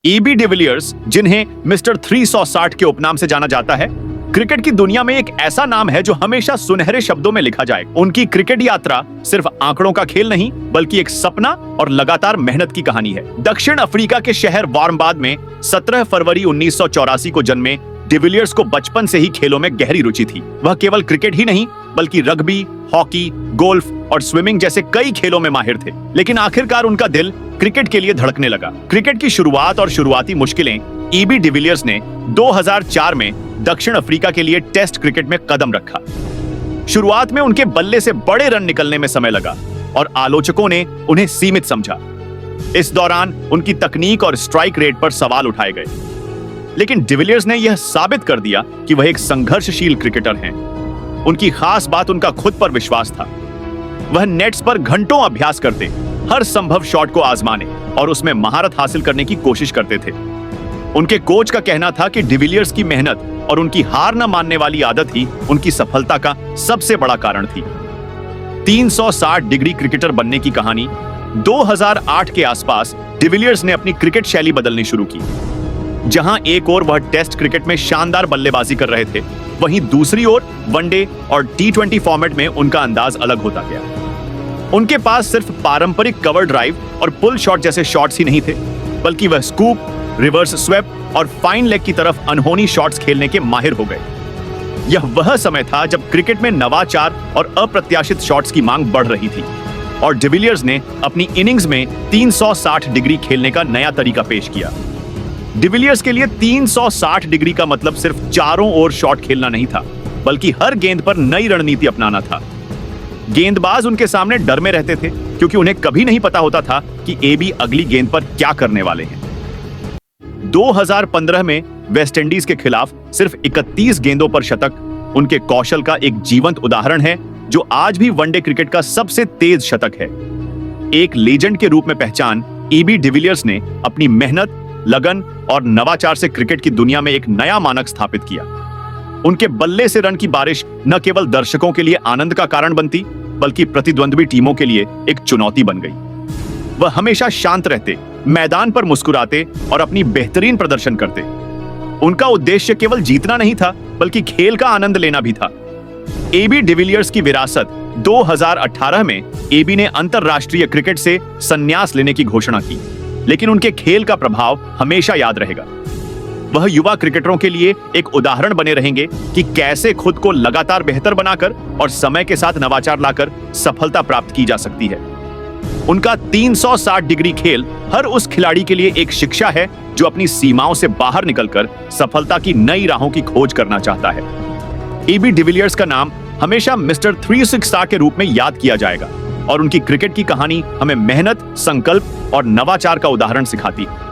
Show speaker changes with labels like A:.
A: AB de Villiers, जिन्हें mister 360 के उपनाम से जाना जाता है, क्रिकेट की दुनिया में एक ऐसा नाम है जो हमेशा सुनहरे शब्दों में लिखा जाए। उनकी क्रिकेट यात्रा सिर्फ आंकड़ों का खेल नहीं, बल्कि एक सपना और लगातार मेहनत की कहानी है। दक्षिण अफ्रीका के शहर वार्मबाद में 17 फरवरी 1984 को जन्मे डिविलियर्स को बचपन से ही खेलों में गहरी रुचि थी। वह केवल क्रिकेट ही नहीं, बल्कि रग्बी, हॉकी, गोल्फ और स्विमिंग जैसे कई खेलों में माहिर थे। लेकिन आखिरकार उनका दिल क्रिकेट के लिए धड़कने लगा। क्रिकेट की शुरुआत और शुरुआती मुश्किलें एबी डिविलियर्स ने 2004 में दक्षिण अफ्रीका के लिए टेस्ट क्रिकेट में कदम रखा। शुरुआत में उनके बल्ले से बड़े रन निकलने में समय लगा और आलोचकों ने उन्हें सीमित समझा। इस दौरान उनकी तकनीक और स्ट्राइक रेट पर सवाल उठाए गए। लेकिन डिविलियर्स ने यह साबित कर दिया कि वह एक संघर्षशील क्रिकेटर हैं। उनकी खास बात उनका खुद पर विश्वास था। वह नेट्स पर घंटों अभ्यास करते, हर संभव शॉट को आजमाने और उसमें महारत हासिल करने की कोशिश करते थे। उनके कोच का कहना था कि डिविलियर्स की मेहनत और उनकी हार न मानने वाली आदत ही उनकी सफलता का सबसे बड़ा कारण थी। 360 डिग्री क्रिकेटर बनने की कहानी 2008 के आसपास डिविलियर्स ने अपनी क्रिकेट शैली बदलनी शुरू की। जहां एक ओर वह टेस्ट क्रिकेट में शानदार बल्लेबाजी कर रहे थे, वहीं दूसरी ओर वनडे और T20 फॉर्मेट में उनका अंदाज अलग होता गया। उनके पास सिर्फ पारंपरिक कवर ड्राइव और पुल शॉट जैसे शॉट्स ही नहीं थे, बल्कि वह स्कूप, रिवर्स स्वेप और फाइन लेग की तरफ अनहोनी शॉट्स खेलने के माहिर हो गए। यह वह समय था जब क्रिकेट में नवाचार और अप्रत्याशित शॉट्स की मांग बढ़ रही थी और डिविलियर्स ने अपनी इनिंग्स में 360 डिग्री खेलने का नया तरीका पेश किया। डिविलियर्स के लिए 360 डिग्री का मतलब सिर्फ चारों ओर शॉट खेलना नहीं था, बल्कि हर गेंद पर नई रणनीति अपनाना था। गेंदबाज उनके सामने डर में रहते थे, क्योंकि उन्हें कभी नहीं पता होता था कि एबी अगली गेंद पर क्या करने वाले हैं। 2015 में वेस्टइंडीज के खिलाफ सिर्फ 31 गेंदों पर शतक उनके कौशल का एक जीवंत उदाहरण है, जो आज भी वनडे क्रिकेट का सबसे तेज शतक है। एक लीजेंड के रूप में पहचान एबी डिविलियर्स ने अपनी मेहनत, लगन और नवाचार से क्रिकेट की दुनिया में एक नया मानक स्थापित किया। उनके बल्ले से रन की बारिश न केवल दर्शकों के लिए आनंद का कारण बनती, बल्कि प्रतिद्वंद्वी टीमों के लिए एक चुनौती बन गई। वह हमेशा शांत रहते, मैदान पर मुस्कुराते और अपनी बेहतरीन प्रदर्शन करते। उनका उद्देश्य केवल जीतना नहीं था, बल्कि खेल का आनंद लेना भी था। एबी डिविलियर्स की विरासत 2018 में एबी ने अंतरराष्ट्रीय क्रिकेट से संन्यास लेने की घोषणा की, लेकिन उनके खेल का प्रभाव हमेशा याद रहेगा। वह युवा क्रिकेटरों के लिए एक उदाहरण बने रहेंगे कि कैसे खुद को लगातार बेहतर बनाकर और समय के साथ नवाचार लाकर सफलता प्राप्त की जा सकती है। उनका 360 डिग्री खेल हर उस खिलाड़ी के लिए एक शिक्षा है जो अपनी सीमाओं से बाहर निकलकर सफलता की नई राहों की खोज करना चाहता है। एबी डिविलियर्स का नाम हमेशा मिस्टर 360 के रूप में याद किया जाएगा और उनकी क्रिकेट की कहानी हमें मेहनत, संकल्प और नवाचार का उदाहरण सिखाती है।